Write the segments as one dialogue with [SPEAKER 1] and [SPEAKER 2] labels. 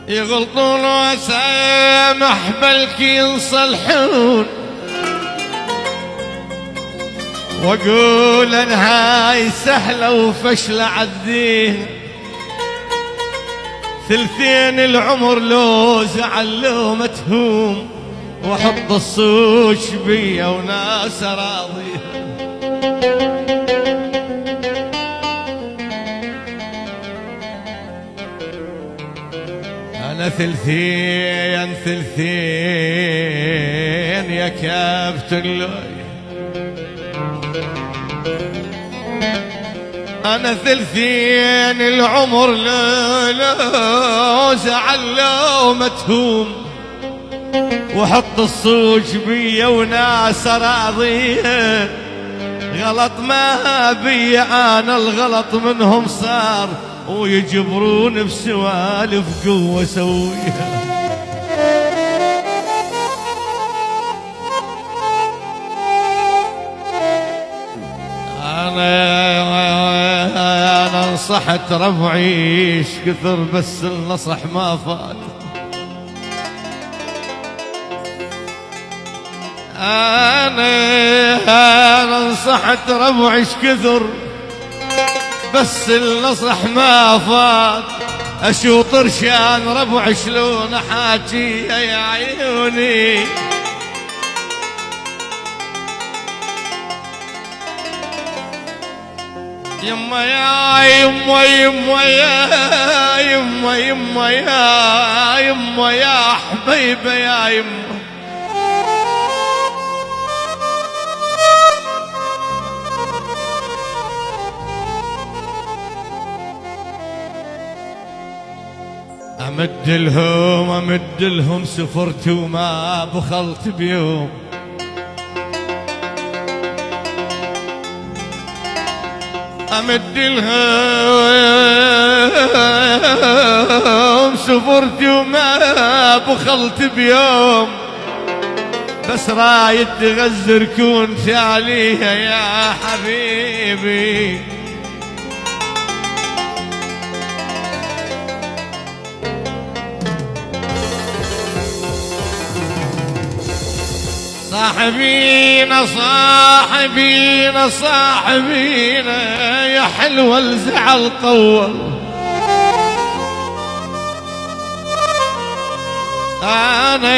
[SPEAKER 1] يغلطون وسامح بلكي ينصلحون، واقول ان هاي سهلة وفشلة عالدين. ثلثين العمر لو زعل لو متهوم، واحط الصوش بيا وناس راضية. أنا ثلثين ثلثين يا كابتن لوي، أنا ثلثين العمر لو زعل لو متهوم، وحط الصوج بيا وناس راضية. غلط ما بي أنا الغلط منهم صار، ويجبرون بسوالف قوة سويها. أنا نصحت ربعي ايش كثر بس النصح ما فات. أنا نصحت ربعي ايش كثر بس النصح ما فات. اشوط رشان ربع شلون احاكي يا عيوني. يما يا يما يما يا يما يما يا يما يا حبيبه يا يما. امد لهم سفرت وما بخلت بيوم. امد لهم سفرت وما بخلت بيوم، بس رايد تغزر كون ثاليها يا حبيبي. صاحبينا صاحبينا صاحبينا يا حلوة الزعل طول. أنا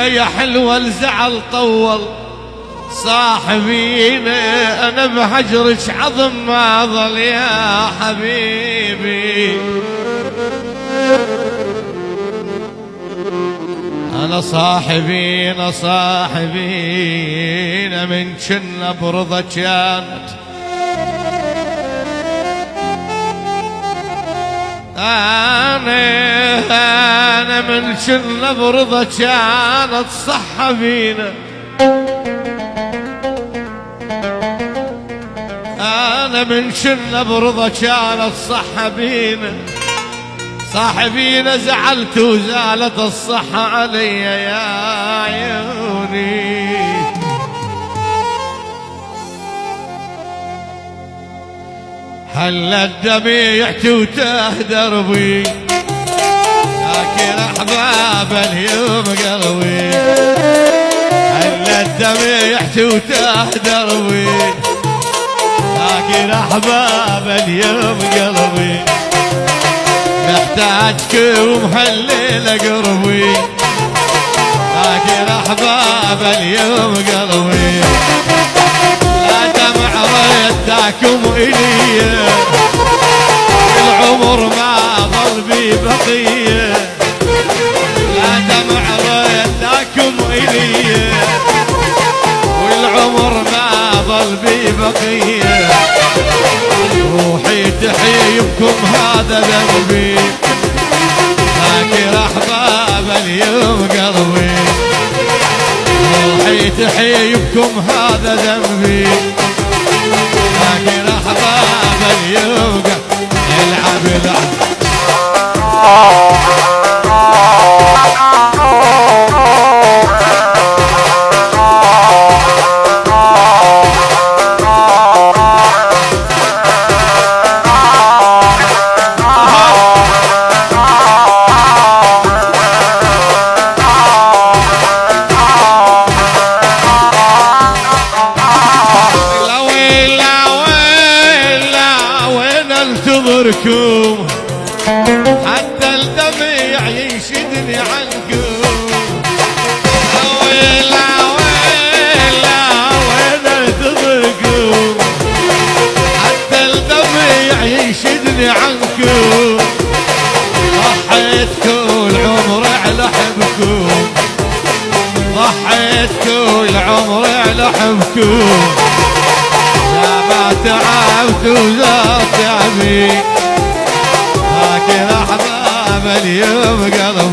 [SPEAKER 1] يا حلوة الزعل طول. صاحبينا أنا بهجرك عظم ما ظل يا حبيبي. أنا صاحبينا صاحبينا من كنا برضا كانت. أنا من كنا برضا كانت صحبينا. أنا من كنا برضا كانت صحبينا. صاحبينا زعلت وزالت الصحة علي يا عيوني. هلا الدميع توته دربي، لكن أحباب اليوم قلبي. هلا الدميع توته دربي، لكن أحباب اليوم قلبي. محتاجك ومهلل قربي، لكن أحباب اليوم قلبي. لا دمع رداكم إلي، العمر ما ظل بي بقية. لا دمع رداكم إلي، والعمر ما ظل بي بقية. روحي تحيبكم هذا ذنبي، لكن أحباب اليوم قلبي. روحي تحيبكم هذا ذنبي، لكن أحباب اليوم قلبي. العب العب يحيشني عنكم ويلا ويلا وين تضركم حتى الدمع يشدني عنكم ضحيت كل عمري على حبكم ضحيت كل عمري على حبكم يا ما تعبت وزاد تعبي لكن احباب اليوم قلبي